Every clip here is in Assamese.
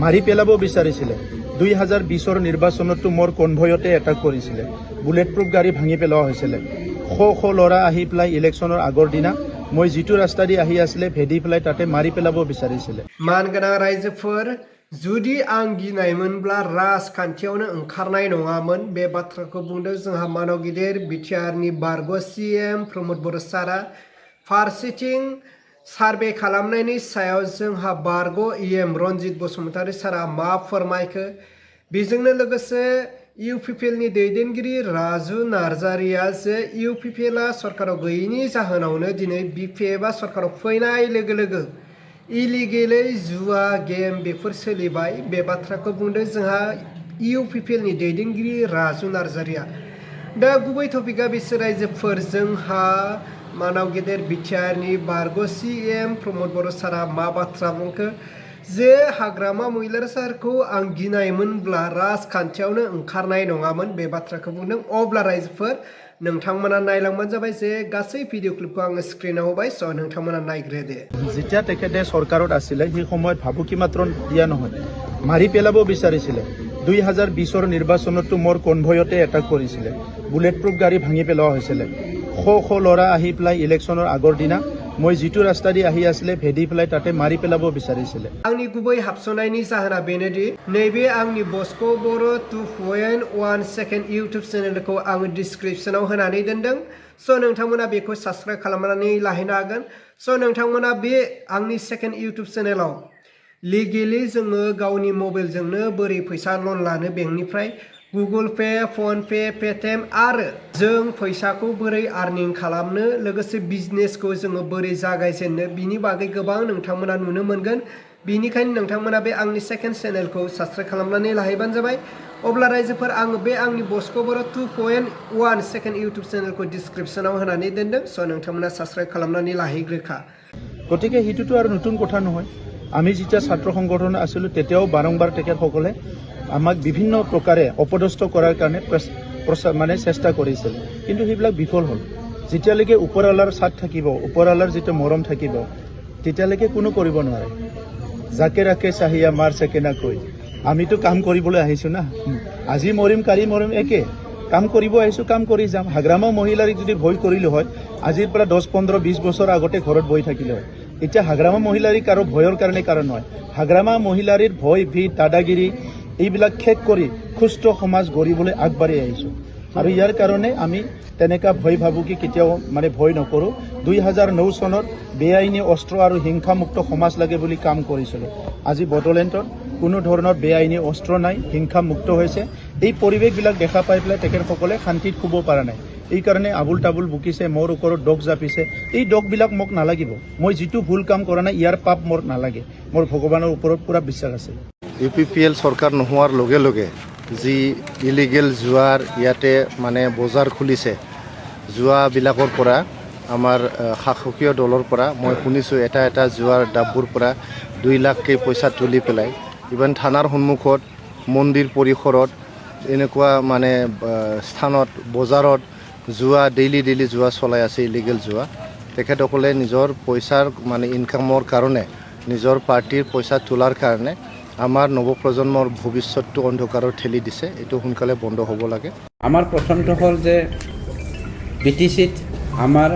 মাৰি পেলাব বিচাৰিছিলে 2020 নিৰ্বাচনতো মোৰ কনভয়তে এটাক কৰিছিলে বুলেট প্ৰুফ গাড়ী ভাঙি পেলোৱা হৈছিলে শ ল'ৰা আহি পেলাই ইলেকশ্যনৰ আগৰ দিনা মই যিটো ৰাস্তা দি আহি আছিলে ভেদি পেলাই তাতে মাৰি পেলাব বিচাৰিছিলে मानगोनां रायजोफोर जुदि आं गिनायमोनब्ला राजखान्थियावनो ओंखारनाय नङामोन बे बाथ्राखौ बुंदों जोंहा मानव गिदिर बिटिआरनि बारग' सीएम प्रमोद बर' सारा फारसेथिं सार्भे खालामनायनि सायाव जोंहा बारग' इएम रनजित बसुमतारी सारा मा फोरमायखो बेजोंनो लोगोसे इउपिपिएलनि दैदेनगिरि राजु नार्जारिया जे इउपिपिएलआ सरकाराव गैयैनि जाहोनावनो दिनै बिपिएफआ सरकाराव फैनाय लोगो लोगो इलिगेलै जुवा गेम बेफोर सोलिबाय बे बाथ्राखौ बुंदों जोंहा इउपिपिएलनि दैदेनगिरि राजु नार्जारिया दा गुबै टपिकआ बिसोर रायजोफोर जोंहा मानव गेदेर बिटिआरनि बारग' सीएम प्रमोद बर' सारा मा बाथ्रा बुंखो जे हाग्रामा महिलार सारखौ आं गिनायमोनब्ला राजखान्थियावनो ओंखारनाय नङामोन बे बाथ्राखौ बुंदों अब्ला रायजोफोर नोंथांमोना नायलांबानो जाबाय जे गासै भिडिअ क्लिपखौ आङो स्क्रिनाव होबाय स' नोंथांमोना नायग्रोदो যেতিয়া তেখেতে চৰকাৰত আছিলে সেই সময়ত ভাবুকি মাত্ৰ দিয়া নহয় মাৰি পেলাব বিচাৰিছিলে 2020 নিৰ্বাচনতো মোৰ কনভয়তে এটাক কৰিছিলে বুলেট প্ৰুফ গাড়ী ভাঙি পেলোৱা হৈছিলে শ ল'ৰা আহি পেলাই ইলেকশ্যনৰ আগৰ দিনা মই যিটো ৰাস্তা দি আহি আছিলে ভেদি পেলাই তাতে মাৰি পেলাব বিচাৰিছিলে आंनि गुबै हाबस'नायनि जाहोना बेनोदि नैबे आंनि बस्क' बर' 2.1 सेकेन्ड इउटुब चेनेलखौ आङो डिसक्रिपसनाव होनानै दोनदों स' नोंथांमोना बेखौ साबस्क्राइब खालामनानै लाहैनो हागोन स' नोंथांमोना बे आंनि सेकेन्ड इउटुब चेनेलाव लिगेलि जोङो गावनि मबाइलजोंनो बोरै फैसा लन लानो बेंकनिफ्राय गुगल पे फन पे पेटिएम आरो जों फैसाखौ बोरै आर्निं खालामनो लोगोसे बिजनेसखौ जोङो बोरै जागायजेननो बिनि बागै गोबां नोंथांमोना नुनो मोनगोन बिनिखायनो नोंथांमोना बे आंनि सेकेन्ड चेनेलखौ साबस्क्राइब खालामनानै लाहैबानो जाबाय अब्ला रायजोफोर आङो बे आंनि बस्क' बर' 2.1 सेकेन्ड इउटुब चेनेलखौ डिसक्रिपसनाव होनानै दोनदों स' नोंथांमोना साबस्क्राइब खालामनानै लाहैग्रोखा গতিকে সেইটোতো আৰু নতুন কথা নহয় আমি যেতিয়া ছাত্ৰ সংগঠন আছিলোঁ তেতিয়াও বাৰম্বাৰ তেখেতসকলে আমাক বিভিন্ন প্ৰকাৰে অপদস্থ কৰাৰ কাৰণে মানে চেষ্টা কৰিছিল কিন্তু সেইবিলাক বিফল হ'ল যেতিয়ালৈকে ওপৰৱালাৰ সাথ থাকিব ওপৰৱালাৰ যিটো মৰম থাকিব তেতিয়ালৈকে কোনো কৰিব নোৱাৰে যাকে ৰাখে চাহিয়া মাৰ চেকেনা কৈ আমিতো কাম কৰিবলৈ আহিছোঁ না আজি মৰিম কালি মৰিম একে কাম কৰিব আহিছোঁ কাম কৰি যাম হাগ্ৰামা মহিলাক যদি ভয় কৰিলোঁ হয় আজিৰ পৰা 10-15-20 বছৰ আগতে ঘৰত বহি থাকিলে হয় এতিয়া হাগ্ৰামা মহিলাৰ কাৰো ভয়ৰ কাৰণে কাৰণ নহয় হাগ্ৰামা মহিলাৰ ভয় ভীত দাদাগিৰি এইবিলাক শেষ কৰি সুস্থ সমাজ গঢ়িবলৈ আগবাঢ়ি আহিছোঁ আৰু ইয়াৰ কাৰণে আমি তেনেকা ভয় ভাবুকি কেতিয়াও মানে ভয় নকৰোঁ 2009 চনত বেআইনী অস্ত্ৰ আৰু হিংসামুক্ত সমাজ লাগে বুলি কাম কৰিছিলোঁ আজি বড়োলেণ্ডত কোনো ধৰণৰ বেআইনী অস্ত্ৰ নাই হিংসামুক্ত হৈছে এই পৰিৱেশবিলাক দেখা পাই পেলাই তেখেতসকলে শান্তিত শুব পৰা নাই এই কাৰণে আবুল তাবুল বুকিছে মোৰ ওপৰত ডগ জাপিছে এই ডগবিলাক মোক নালাগিব মই যিটো ভুল কাম কৰা নাই ইয়াৰ পাপ মোৰ নালাগে মোৰ ভগৱানৰ ওপৰত পুৰা বিশ্বাস আছে ইউপিপিএল চৰকাৰ নোহোৱাৰ লগে লগে যি ইলিগেল জুৱাৰ ইয়াতে মানে বজাৰ খুলিছে জুৱাবিলাকৰ পৰা আমাৰ শাসকীয় দলৰ পৰা মই শুনিছোঁ এটা জুৱাৰ ডাববোৰ পৰা 2 লাখকৈ পইচা তুলি পেলাই ইভেন থানাৰ সন্মুখত মন্দিৰ পৰিসৰত এনেকুৱা মানে স্থানত বজাৰত জুৱা ডেইলি জুৱা চলাই আছে ইলিগেল জুৱা তেখেতসকলে নিজৰ পইচাৰ মানে ইনকামৰ কাৰণে নিজৰ পাৰ্টিৰ পইচা তোলাৰ কাৰণে আমাৰ নৱপ্ৰজন্মৰ ভৱিষ্যতটো অন্ধকাৰত ঠেলি দিছে এইটো সোনকালে বন্ধ হ'ব লাগে আমাৰ প্ৰথমটো হ'ল যে বিটিচিত আমাৰ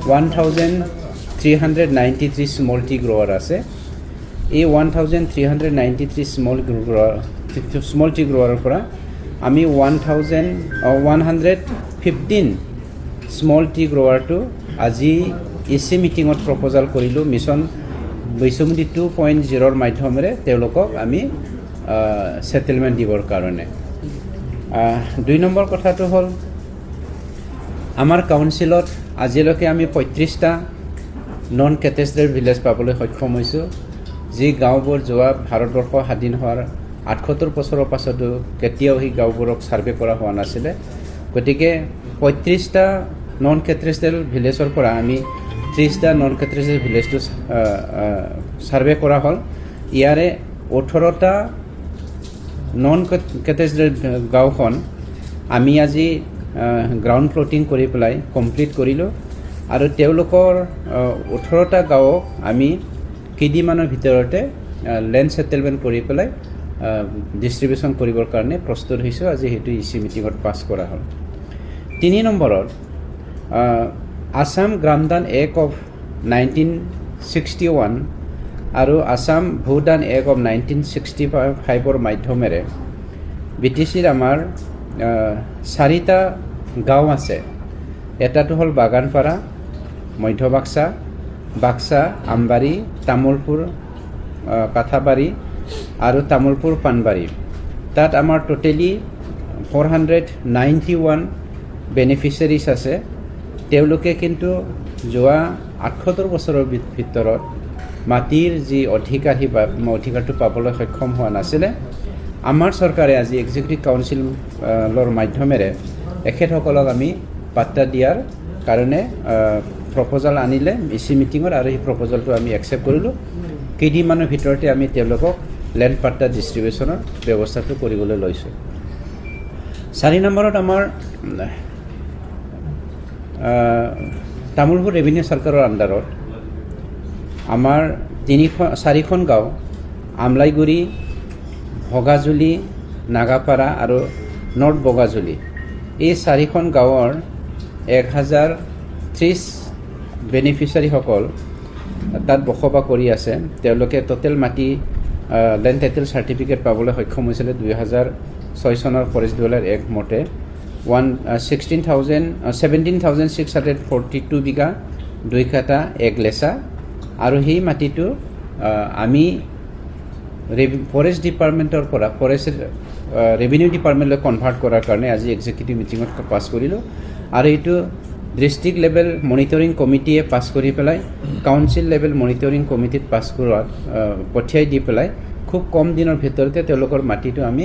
1393 স্মল টি গ্ৰোৱাৰ আছে এই 1393 স্মল টি গ্ৰোৱাৰৰ পৰা আমি 115 স্মল টি গ্ৰোৱাৰটো আজি এচি মিটিঙত প্ৰপ'জাল কৰিলোঁ মিছন বৈষম্যতি 2.0 মাধ্যমেৰে তেওঁলোকক আমি সেটেলমেণ্ট দিবৰ কাৰণে 2 নম্বৰ কথাটো হ'ল আমাৰ কাউন্সিলত আজিলৈকে আমি 35টা নন কেটেষ্ট্ৰেল ভিলেজ পাবলৈ সক্ষম হৈছোঁ যি গাঁওবোৰ যোৱা ভাৰতবৰ্ষ স্বাধীন হোৱাৰ 78 বছৰৰ পাছতো কেতিয়াও সেই গাঁওবোৰক ছাৰ্ভে কৰা হোৱা নাছিলে গতিকে 35টা নন কেটেষ্ট্ৰেল ভিলেজৰ পৰা আমি 30টা নন কেটেষ্ট্ৰেল ভিলেজটো ছাৰ্ভে কৰা হ'ল ইয়াৰে 18টা নন কেটেষ্ট্ৰেল গাঁওখন আমি আজি গ্ৰাউণ্ড প্লটিং কৰি পেলাই কমপ্লিট কৰিলোঁ আৰু তেওঁলোকৰ 18টা গাঁৱক আমি কেইদিনমানৰ ভিতৰতে লেণ্ড ছেটেলমেণ্ট কৰি পেলাই ডিষ্ট্ৰিবিউশ্যন কৰিবৰ কাৰণে প্ৰস্তুত হৈছোঁ। আজি সেইটো ইচি মিটিঙত পাছ কৰা হ'ল। 3 নম্বৰত আছাম গ্ৰামদান এক্ট অফ 1961 আৰু আছাম ভূদান এক্ট অফ 1965ৰ মাধ্যমেৰে BTCৰ আমাৰ 4টা গাঁও আছে। এটাটো হ'ল বাগানপাৰা, মধ্য বাক্সা, বাক্সা, আমবাৰী, তামোলপুৰ কাঠাবাৰী আৰু তামোলপুৰ পাণবাৰী। তাত আমাৰ টোটেলি 491 বেনিফিচিয়াৰিজ আছে। তেওঁলোকে কিন্তু যোৱা 78 বছৰৰ ভিতৰত মাটিৰ যি অধিকাৰটো পাবলৈ সক্ষম হোৱা নাছিলে। আমাৰ চৰকাৰে আজি এক্সিকিউটিভ কাউন্সিলৰ মাধ্যমেৰে এখেতসকলক আমি পাট্টা দিয়াৰ কাৰণে প্ৰপ'জাল আনিলে ইচি মিটিঙত, আৰু সেই প্ৰপ'জালটো আমি একচেপ্ট কৰিলোঁ। কেইদিনমানৰ ভিতৰতে আমি তেওঁলোকক লেণ্ড পাট্টা ডিষ্ট্ৰিবিউশ্যনৰ ব্যৱস্থাটো কৰিবলৈ লৈছোঁ। 4 নম্বৰত আমাৰ তামোলপুৰ ৰেভিনিউ চাৰ্কলৰ আণ্ডাৰত আমাৰ 4খন গাঁও আমলাইগুৰি, ভগাজুলি, নাগাপাৰা আৰু নৰ্থ বগাজুলি, এই 4খন গাঁৱৰ 1030 বেনিফিচিয়াৰীসকল তাত বসবাস কৰি আছে। তেওঁলোকে টোটেল মাটি লেণ্ড টাইটেল চাৰ্টিফিকেট পাবলৈ সক্ষম হৈছিলে 2006 চনৰ ফৰেষ্ট ডিভিজনৰ এক্ট মতে 17,642 বিঘা 2 কাটা 1 লেচা। আৰু সেই মাটিটো আমি ফৰেষ্ট ডিপাৰ্টমেণ্টৰ পৰা ৰেভিনিউ ডিপাৰ্টমেণ্টলৈ কনভাৰ্ট কৰাৰ কাৰণে আজি এক্সিকিউটিভ মিটিঙত পাছ কৰিলোঁ। আৰু এইটো ডিষ্ট্ৰিক্ট লেভেল মনিটৰিং কমিটিয়ে পাছ কৰি পেলাই কাউন্সিল লেভেল মনিটৰিং কমিটিত পাছ কৰোৱাত পঠিয়াই দি পেলাই খুব কম দিনৰ ভিতৰতে তেওঁলোকৰ মাটিটো আমি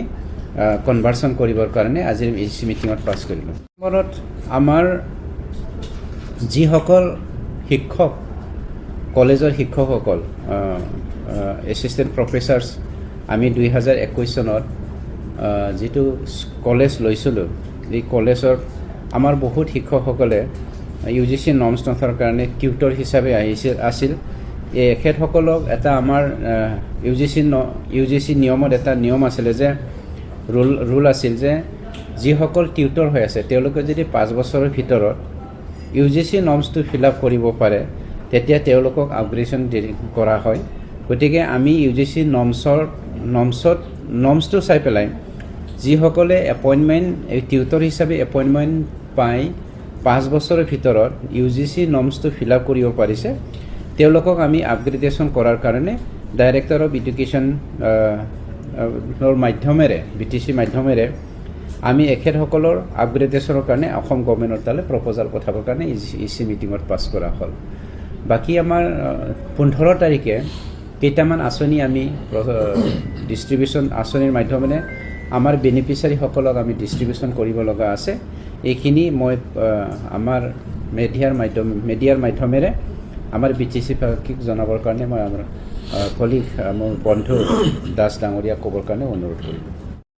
কনভাৰ্চন কৰিবৰ কাৰণে আজিৰ ইচি মিটিঙত পাছ কৰিলোঁ। নম্বৰত আমাৰ যিসকল শিক্ষক, কলেজৰ শিক্ষকসকল, এছিষ্টেণ্ট প্ৰফেচাৰ্ছ, আমি 2021 চনত যিটো কলেজ লৈছিলোঁ, এই কলেজৰ আমাৰ বহুত শিক্ষকসকলে UGC নৰ্মছ নথকাৰ কাৰণে টিউটৰ হিচাপে আছিল। এখেতসকলক এটা আমাৰ UGC নিয়মত এটা নিয়ম আছিলে যে ৰুল আছিল যে যিসকল টিউটৰ হৈ আছে তেওঁলোকে যদি 5 বছৰৰ ভিতৰত UGC নৰ্মছটো ফিল আপ কৰিব পাৰে তেতিয়া তেওঁলোকক আপগ্ৰেডেশ্যন কৰা হয়। গতিকে আমি UGC নৰ্মছটো চাই পেলাই যিসকলে এপইণ্টমেণ্ট টিউটৰ হিচাপে এপইণ্টমেণ্ট পাই 5 বছৰৰ ভিতৰত UGC নৰ্মছটো ফিল আপ কৰিব পাৰিছে তেওঁলোকক আমি আপগ্ৰেডেশ্যন কৰাৰ কাৰণে ডাইৰেক্টৰ অফ এডুকেশ্যনৰ মাধ্যমেৰে BTC মাধ্যমেৰে আমি এখেতসকলৰ আপগ্ৰেডেশ্যনৰ কাৰণে অসম গভৰ্ণমেণ্টৰ তালৈ প্ৰপ'জাল পঠাবৰ কাৰণে ইচি মিটিঙত পাছ কৰা হ'ল। বাকী আমাৰ 15 তাৰিখে কেইটামান আঁচনি আমি ডিষ্ট্ৰিবিউশ্যন আঁচনিৰ মাধ্যমেৰে আমাৰ বেনিফিচিয়াৰীসকলক আমি ডিষ্ট্ৰিবিউশ্যন কৰিব লগা আছে। এইখিনি মই আমাৰ মিডিয়াৰ মাধ্যমেৰে আমাৰ BTC ভাষিক জনাবৰ কাৰণে মই আমাৰ কলিগ মোৰ বন্ধু দাস ডাঙৰীয়াক ক'বৰ কাৰণে অনুৰোধ কৰিলোঁ।